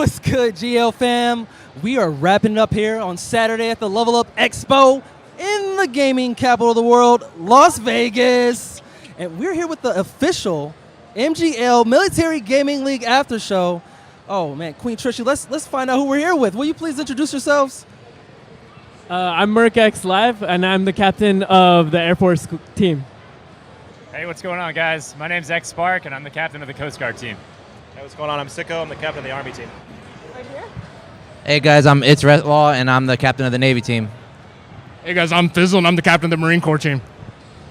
What's good, GL fam? We are wrapping it up here on Saturday at the LVL UP Expo in the gaming capital of the world, Las Vegas. And we're here with the official MGL Military Gaming League after show. Oh man, Queen Trishy, let's find out who we're here with. Will you please introduce yourselves? I'm MercX Live, and I'm the captain of the Air Force team. Hey, what's going on, guys? My name's X Spark, and I'm the captain of the Coast Guard team. Hey, what's going on? I'm Sicko. I'm the captain of the Army team. Right here. Hey guys, I'm It's Retlaw, and I'm the captain of the Navy team. Hey guys, I'm Fizzle, and I'm the captain of the Marine Corps team.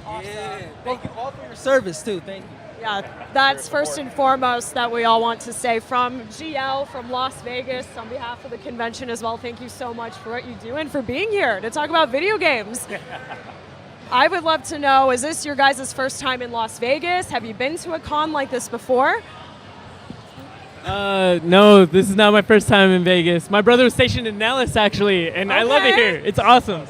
Awesome. Yeah. Thank you all for your service too. Thank you. Yeah, that's first and foremost that we all want to say from GL, from Las Vegas, on behalf of the convention as well. Thank you so much for what you do and for being here to talk about video games. I would love to know, is this your guys' first time in Las Vegas? Have you been to a con like this before? No, this is not my first time in Vegas. My brother was stationed in Nellis, actually, and I love it here. It's awesome.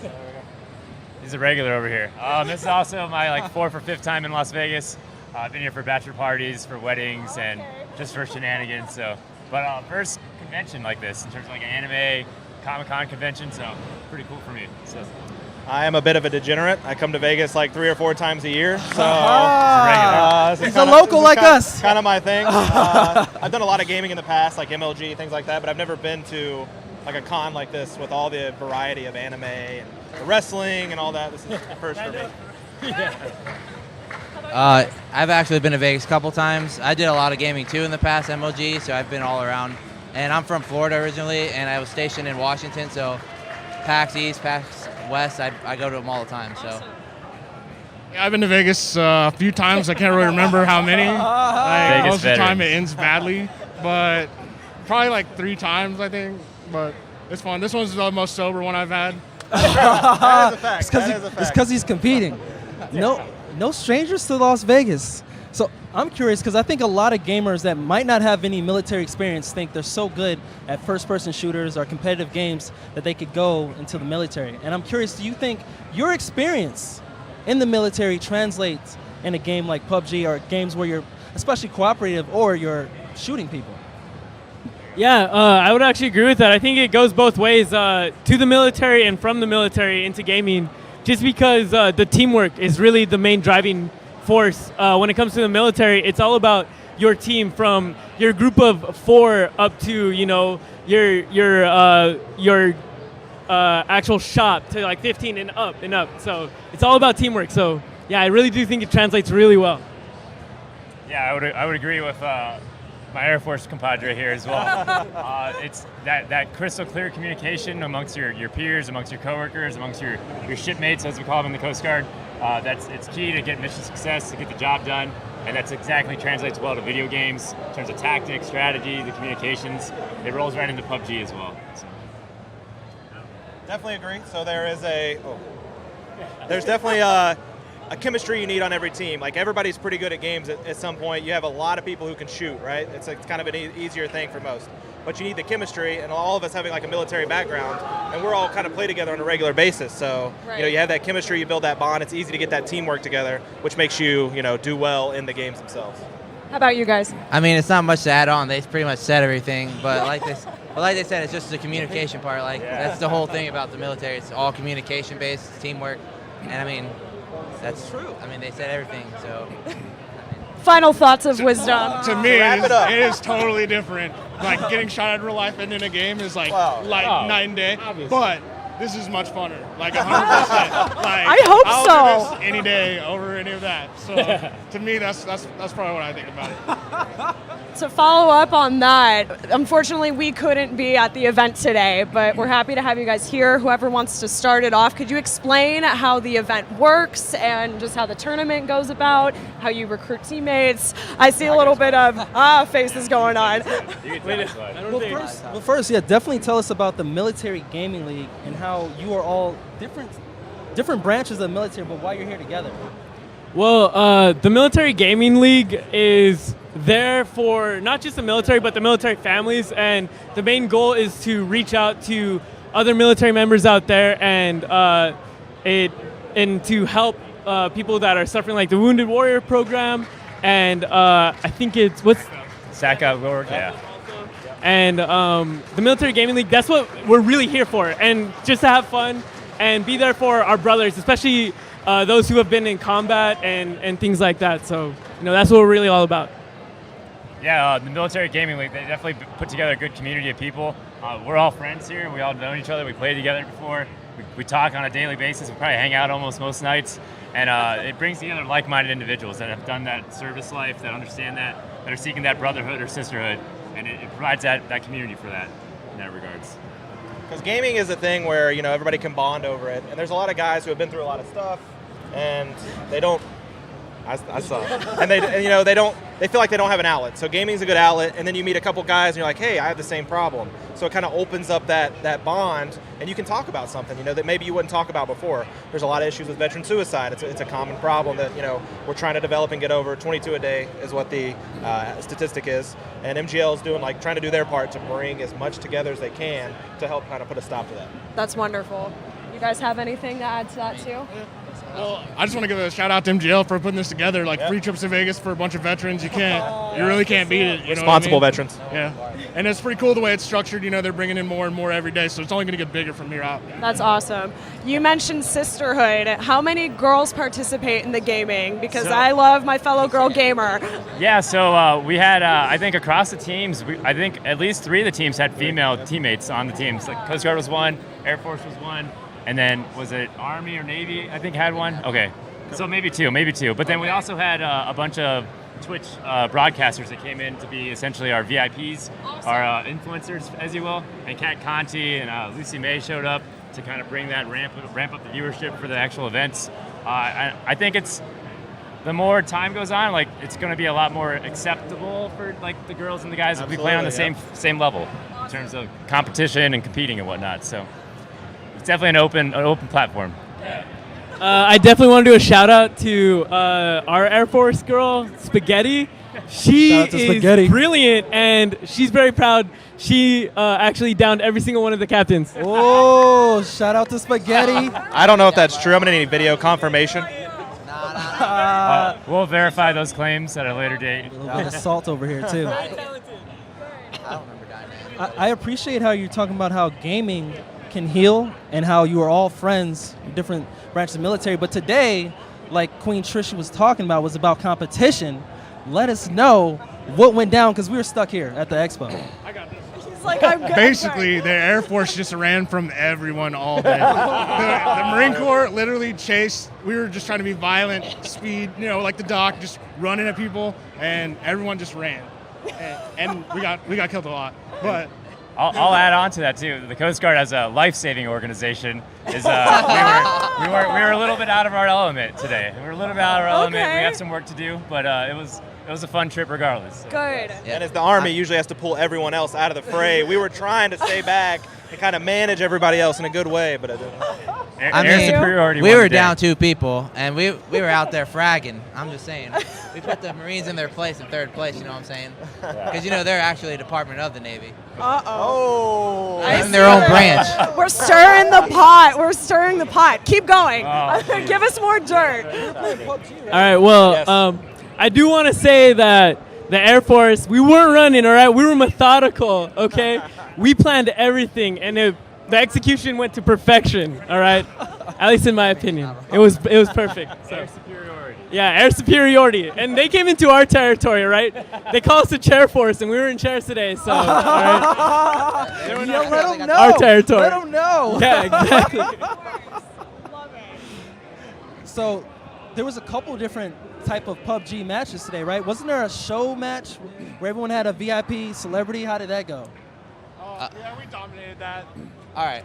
He's a regular over here. This is also my 4th or 5th time in Las Vegas. I've been here for bachelor parties, for weddings, and just for shenanigans. So, but first convention like this in terms of an anime Comic-Con convention, so pretty cool for me. So. I am a bit of a degenerate. I come to Vegas 3 or 4 times a year, so he's a local like us. Kind of my thing. I've done a lot of gaming in the past, like MLG, things like that, but I've never been to a con like this with all the variety of anime and wrestling and all that. This is the first for me. I've actually been to Vegas a couple times. I did a lot of gaming too in the past, MLG, so I've been all around. And I'm from Florida originally, and I was stationed in Washington, so PAX East, PAX West, I go to them all the time. So. Yeah, I've been to Vegas a few times. I can't really remember how many. Most of the time it ends badly, but probably 3 times, I think. But it's fun. This one's the most sober one I've had. That is a fact. It's because he's competing. No strangers to Las Vegas. So I'm curious because I think a lot of gamers that might not have any military experience think they're so good at first-person shooters or competitive games that they could go into the military. And I'm curious, do you think your experience in the military translates in a game like PUBG or games where you're especially cooperative or you're shooting people? Yeah, I would actually agree with that. I think it goes both ways, to the military and from the military into gaming, just because the teamwork is really the main driving force. When it comes to the military, it's all about your team, from your group of 4 up to your actual shop to 15 and up. So it's all about teamwork. So yeah, I really do think it translates really well. Yeah, I would agree with my Air Force compadre here as well. It's that crystal clear communication amongst your peers, amongst your coworkers, amongst your shipmates, as we call them in the Coast Guard. It's key to get mission success, to get the job done, and that's exactly translates well to video games in terms of tactics, strategy, the communications. It rolls right into PUBG as well. So. Definitely agree. So there's definitely a chemistry you need on every team. Everybody's pretty good at games at some point. You have a lot of people who can shoot, right? It's kind of an easier thing for most. But you need the chemistry, and all of us having a military background, and we're all kind of play together on a regular basis. So you have that chemistry, you build that bond. It's easy to get that teamwork together, which makes you do well in the games themselves. How about you guys? I mean, it's not much to add on. They pretty much said everything, but like they said, it's just the communication part. That's the whole thing about the military. It's all communication based, it's teamwork, and I mean, that's true. I mean, they said everything, so. Final thoughts of wisdom. To me, it is totally different. Getting shot in real life and in a game is night and day. Obviously. But this is much funner, 100%. I hope I'll do this any day over any of that. So to me, that's probably what I think about it. To follow up on that, unfortunately we couldn't be at the event today, but we're happy to have you guys here. Whoever wants to start it off, could you explain how the event works and just how the tournament goes about, how you recruit teammates? I see a little bit of faces going on. Well, first, definitely tell us about the Military Gaming League and how you are all different branches of the military, but why you're here together. Well, the Military Gaming League is there for not just the military, but the military families, and the main goal is to reach out to other military members out there and to help people that are suffering, the Wounded Warrior program, and I think it's SACA work, yeah. And the Military Gaming League, that's what we're really here for, and just to have fun and be there for our brothers, especially those who have been in combat and things like that. So, that's what we're really all about. Yeah, the Military Gaming League, they definitely put together a good community of people. We're all friends here. We all know each other. We played together before. We talk on a daily basis. We probably hang out almost most nights. And it brings together like-minded individuals that have done that service life, that understand that are seeking that brotherhood or sisterhood. And it provides that community for that in that regards. Because gaming is a thing where, everybody can bond over it. And there's a lot of guys who have been through a lot of stuff, and they don't. I saw. And they feel like they don't have an outlet. So gaming's a good outlet, and then you meet a couple guys and you're like, hey, I have the same problem. So it kind of opens up that bond, and you can talk about something, that maybe you wouldn't talk about before. There's a lot of issues with veteran suicide. It's a common problem that, we're trying to develop and get over. 22 a day is what the statistic is. And MGL is trying to do their part to bring as much together as they can to help kind of put a stop to that. That's wonderful. You guys have anything to add to that too? Well, I just want to give a shout out to MGL for putting this together. Free trips to Vegas for a bunch of veterans. You really can't beat it. Responsible veterans. Yeah, and it's pretty cool the way it's structured. They're bringing in more and more every day, so it's only going to get bigger from here out. That's awesome. You mentioned sisterhood. How many girls participate in the gaming? Because I love my fellow girl gamer. Yeah, so we had, I think across the teams, I think at least 3 of the teams had female teammates on the teams. Coast Guard was one, Air Force was one, and then was it Army or Navy, I think, had one? Okay, so maybe two. But then we also had a bunch of Twitch broadcasters that came in to be essentially our VIPs, awesome. Our influencers, as you will. And Kat Conti and Lucy May showed up to kind of bring that ramp up the viewership for the actual events. I think it's, the more time goes on, it's going to be a lot more acceptable for the girls and the guys to be playing on the same level in terms of competition and competing and whatnot. So it's definitely an open platform. I definitely want to do a shout out to our Air Force girl, Spaghetti. She is brilliant, and she's very proud. She actually downed every single one of the captains. Oh, shout out to Spaghetti. I don't know if that's true. I'm going to need video confirmation. We'll verify those claims at a later date. A little bit of salt over here, too. I don't remember dying. I appreciate how you're talking about how gaming can heal and how you are all friends in different branches of the military. But today, like Queen Trisha was talking about, was about competition. Let us know what went down, because we were stuck here at the expo. I got this. He's like, I'm good. Basically, the Air Force just ran from everyone all day. The Marine Corps literally chased. We were just trying to be violent, speed, like the doc, just running at people, and everyone just ran. And we got killed a lot. But I'll add on to that too. The Coast Guard, as a life-saving organization, is we were a little bit out of our element today. We were a little bit out of our element. We have some work to do, but it was a fun trip regardless. Good. Yeah. And as the Army usually has to pull everyone else out of the fray, we were trying to stay back and kind of manage everybody else in a good way, but it didn't. Air superiority. We were down 2 people, and we were out there fragging. I'm just saying. We put the Marines in their place in 3rd place, you know what I'm saying? Because, they're actually a department of the Navy. Uh-oh. In their own branch. We're stirring the pot. Keep going. Give us more dirt. All right, well, I do want to say that the Air Force, we weren't running, all right? We were methodical, okay? We planned everything, and the execution went to perfection, all right? At least in my opinion. It was perfect. So. Air superiority. Yeah, air superiority. And they came into our territory, right? They call us the Chair Force, and we were in chairs today, so, all right? Let them know. Our territory. Let them know. Yeah, exactly. So there was a couple different type of PUBG matches today, right? Wasn't there a show match where everyone had a VIP celebrity? How did that go? Yeah, we dominated that. All right.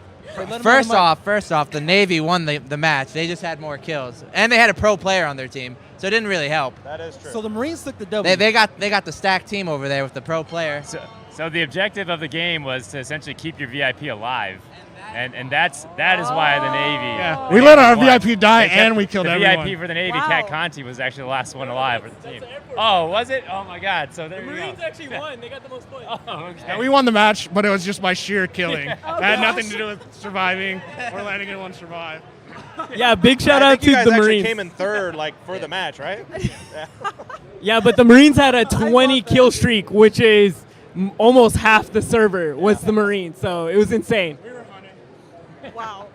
First off, the Navy won the match. They just had more kills, and they had a pro player on their team, so it didn't really help. That is true. So the Marines took the W. They got the stacked team over there with the pro player. So the objective of the game was to essentially keep your VIP alive, and that is why the Navy. Yeah, we let our VIP die, and we killed everyone. The VIP for the Navy, Kat Conti, was actually the last one alive for the team. Oh, was it? Oh my God! So there The you Marines go. actually won. They got the most points. Oh, okay. Yeah, we won the match, but it was just by sheer killing. It had nothing to do with surviving or letting anyone survive. Yeah, big shout out to you guys the actually Marines. came in 3rd, for the match, right? Yeah, but the Marines had a 20 kill streak, which is almost half the server was the Marines. So it was insane. Wow.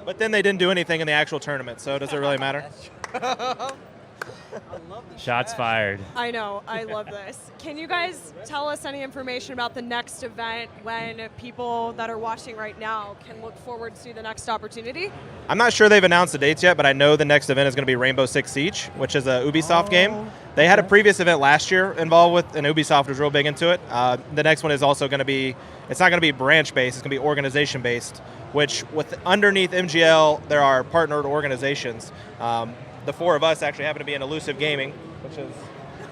But then they didn't do anything in the actual tournament, so does it really matter? Shots fired. I know. I love this. Can you guys tell us any information about the next event, when people that are watching right now can look forward to the next opportunity? I'm not sure they've announced the dates yet, but I know the next event is going to be Rainbow Six Siege, which is a Ubisoft game. They had a previous event last year involved with, and Ubisoft was real big into it. The next one is also going to be, it's not going to be branch-based, it's going to be organization-based, which with underneath MGL, there are partnered organizations. The four of us actually happen to be in Elusive Gaming, which is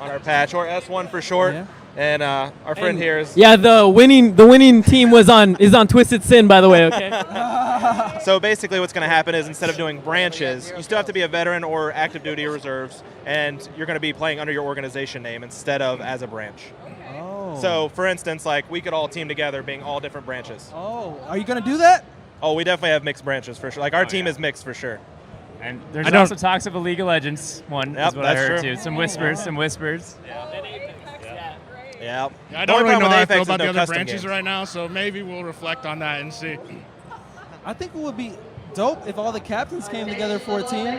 on our patch, or S1 for short. Yeah. And our friend here is. Yeah, the winning team is on Twisted Sin, by the way. Okay. So basically, what's going to happen is instead of doing branches, you still have to be a veteran or active duty or reserves, and you're going to be playing under your organization name instead of as a branch. Oh. So, for instance, like we could all team together, being all different branches. Oh, are you gonna do that? Oh, we definitely have mixed branches for sure. Like our team is mixed for sure. And there's also talks of a League of Legends one, Yep, is what I that's heard true. too. Some whispers. Yeah. I don't really know how I feel about the other custom branches games. right now, so maybe we'll reflect on that and see. I think it would be dope if all the captains came together for a team.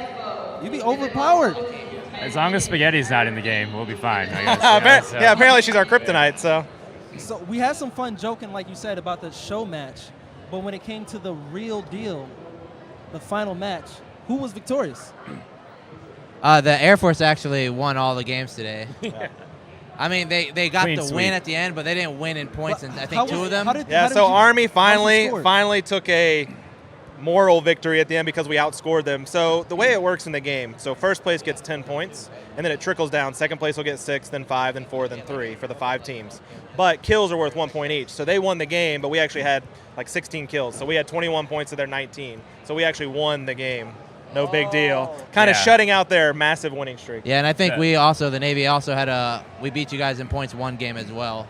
You'd be overpowered. As long as Spaghetti's not in the game, we'll be fine, I guess. Yeah, apparently she's our kryptonite, so. So we had some fun joking, like you said, about the show match. But when it came to the real deal, the final match, who was victorious? The Air Force actually won all the games today. I mean, they got Clean the sweep. win at the end, but they didn't win in points, and I How think two was- of them. how did- Yeah, how did so you- Army how's the score? finally took a moral victory at the end because we outscored them. So the way it works in the game, so first place gets 10 points, and then it trickles down. Second place will get 6, then 5, then 4, then 3 for the 5 teams. But kills are worth 1 point each. So they won the game, but we actually had like 16 kills. So we had 21 points to their 19. So we actually won the game. No big deal. Kind of Yeah. shutting out their massive winning streak. Yeah, and I think Yeah. the Navy also had we beat you guys in points one game as well.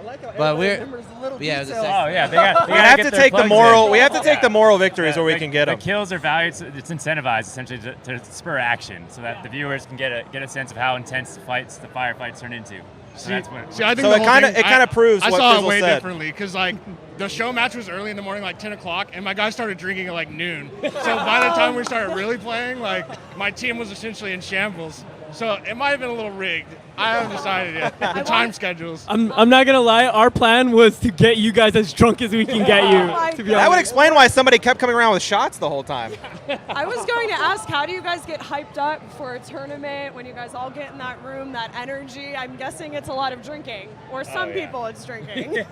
I like how But everybody we're- remembers the little yeah, it was a details. second. Oh yeah, they got. We have to take the moral. We have to take the moral victories where we can get the them. kills are valued. It's incentivized essentially to spur action, so that the viewers can get a sense of how intense the firefights turn into. So that's what. See, I think So the it whole kinda- thing- it kinda proves I what saw Fizzle it way said. differently because like the show match was early in the morning, like 10 o'clock, and my guys started drinking at like noon. So by the time we started really playing, like my team was essentially in shambles. So it might have been a little rigged. I haven't decided yet. The time schedules. I'm not gonna lie. Our plan was to get you guys as drunk as we can get you. my To be God. That would honest. explain why somebody kept coming around with shots the whole time. I was going to ask, how do you guys get hyped up for a tournament when you guys all get in that room, that energy? I'm guessing it's a lot of drinking, or some people it's drinking.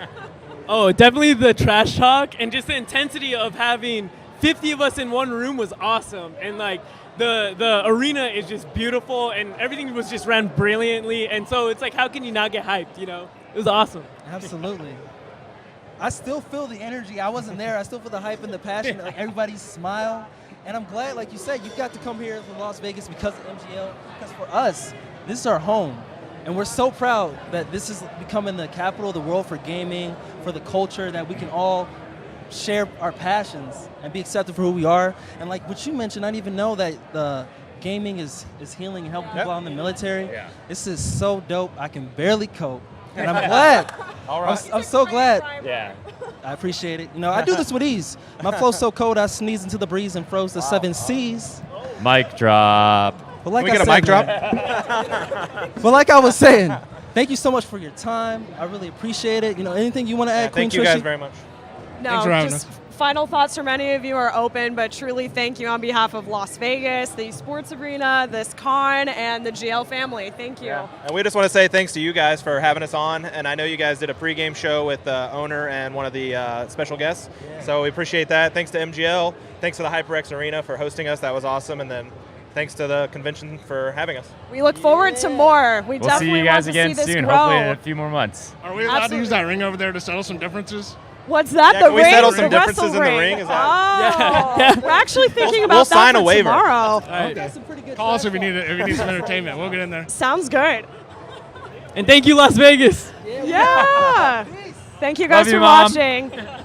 Oh, definitely the trash talk and just the intensity of having 50 of us in one room was awesome. And like the arena is just beautiful and everything was just ran brilliantly. And so it's like, how can you not get hyped? You know, it was awesome. Absolutely. I still feel the energy. I wasn't there. I still feel the hype and the passion, like everybody's smile. And I'm glad, like you said, you got to come here to Las Vegas because of MGL. Because for us, this is our home. And we're so proud that this is becoming the capital of the world for gaming, for the culture, that we can all share our passions and be accepted for who we are. And like what you mentioned, I didn't even know that the gaming is healing and helping people out in the military. Yeah. This is so dope. I can barely cope. And I'm glad. All right. I'm so glad. Yeah. I appreciate it. You know, I do this with ease. My flow's so cold, I sneezed into the breeze and froze the 7 seas. Mic drop. But like Can we I get a mic said, drop? man, but like I was saying, thank you so much for your time. I really appreciate it. You know, anything you want to add, Queen Thank you guys Trishy? very much. No, Thanks for having just final thoughts from any of you are open, but truly thank you on behalf of Las Vegas, the sports arena, this con, and the GL family. Thank you. And we just want to say thanks to you guys for having us on. And I know you guys did a pregame show with the owner and one of the special guests. So we appreciate that. Thanks to MGL. Thanks to the HyperX Arena for hosting us. That was awesome. And then thanks to the convention for having us. We look forward to more. We We'll see definitely you guys want to again see this soon. grow. Hopefully in a few more months. Are we allowed to Absolutely. use that ring over there to settle some differences? What's that? Yeah, the can we ring? settle some The differences wrestle in the ring? ring? Is Oh, we're actually thinking about we'll that sign for a waiver. tomorrow. Got some pretty good Call us trash if you talk. need some entertainment. We'll get in there. Sounds good. And thank you, Las Vegas. Yeah. Thank you guys Love you, for Mom. watching.